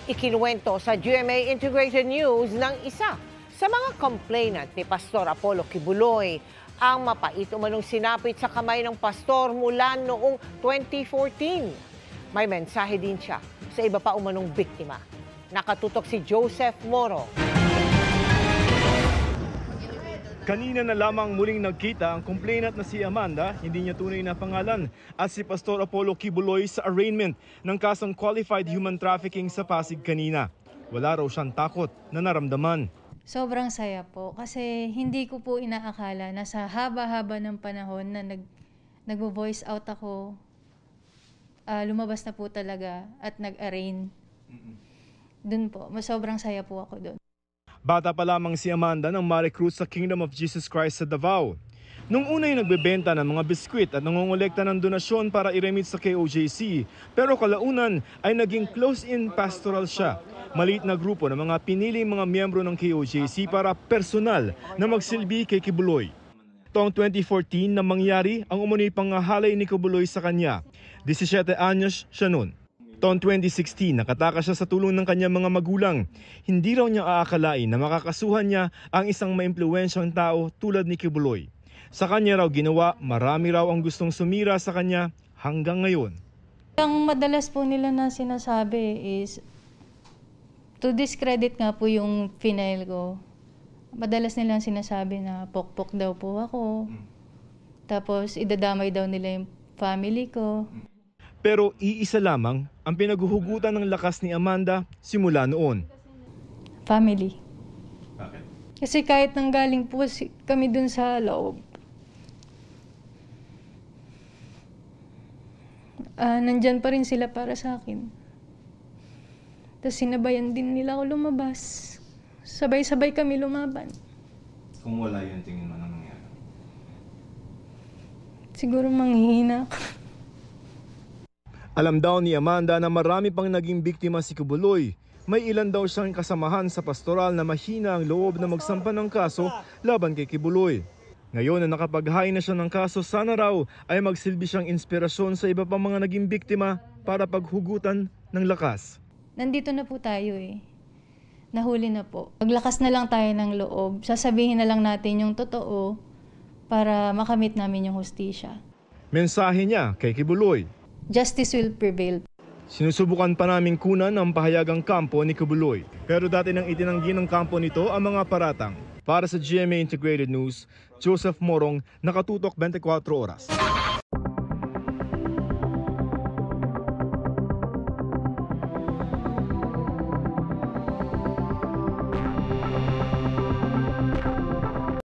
Ikinuwento sa GMA Integrated News ng isa sa mga complainant ni Pastor Apollo Kibuloy ang mapait umanong sinapit sa kamay ng pastor mula noong 2014. May mensahe din siya sa iba pa umanong biktima. Nakatutok si Joseph Moro. Kanina na lamang muling nagkita ang complainant na si Amanda, hindi niya tunay na pangalan, at si Pastor Apollo Kibuloy sa arraignment ng kasong qualified human trafficking sa Pasig kanina. Wala raw siyang takot na naramdaman. Sobrang saya po kasi hindi ko po inaakala na sa haba-haba ng panahon na nag-voice out ako, lumabas na po talaga at nag-arraign. Dun po, sobrang saya po ako dun. Bata pa lamang si Amanda nang ma-recruit sa Kingdom of Jesus Christ sa Davao. Nung una'y nagbebenta ng mga biskwit at nangongolekta ng donasyon para i-remit sa KOJC, pero kalaunan ay naging close-in pastoral siya. Maliit na grupo ng mga piniling mga miyembro ng KOJC para personal na magsilbi kay Kibuloy. Taong 2014 na mangyari ang umunoy pangahalay ni Kibuloy sa kanya. 17 anyos siya noon. Taong 2016, nakatakas siya sa tulong ng kanyang mga magulang. Hindi raw niya aakalain na makakasuhan niya ang isang maimpluwensyang tao tulad ni Kibuloy. Sa kanya raw ginawa, marami raw ang gustong sumira sa kanya hanggang ngayon. Ang madalas po nila na sinasabi is, to discredit nga po yung final ko. Madalas nilang sinasabi na pokpok daw po ako. Tapos idadamay daw nila yung family ko. Pero iisa lamang ang pinaghuhugutan ng lakas ni Amanda simula noon. Family. Bakit? Kasi kahit nanggaling po kami dun sa loob, nandyan pa rin sila para sa akin. Tapos sinabayan din nila ako lumabas. Sabay-sabay kami lumaban. Kung wala yun, tingin mo na nangyari? Siguro manghihina ako. Alam daw ni Amanda na marami pang naging biktima si Kibuloy. May ilan daw siyang kasamahan sa pastoral na mahina ang loob na magsampa ng kaso laban kay Kibuloy. Ngayon na nakapaghain na siya ng kaso, sana raw ay magsilbi siyang inspirasyon sa iba pang mga naging biktima para paghugutan ng lakas. Nandito na po tayo eh. Nahuli na po. Maglakas na lang tayo ng loob. Sasabihin na lang natin yung totoo para makamit namin yung hustisya. Mensahe niya kay Kibuloy: Justice will prevail. sinusubukan pa naming kunan ang pahayagang kampo ni Kibuloy. Pero dati nang itinanggi ng kampo nito ang mga paratang. Para sa GMA Integrated News, Joseph Morong, nakatutok 24 oras.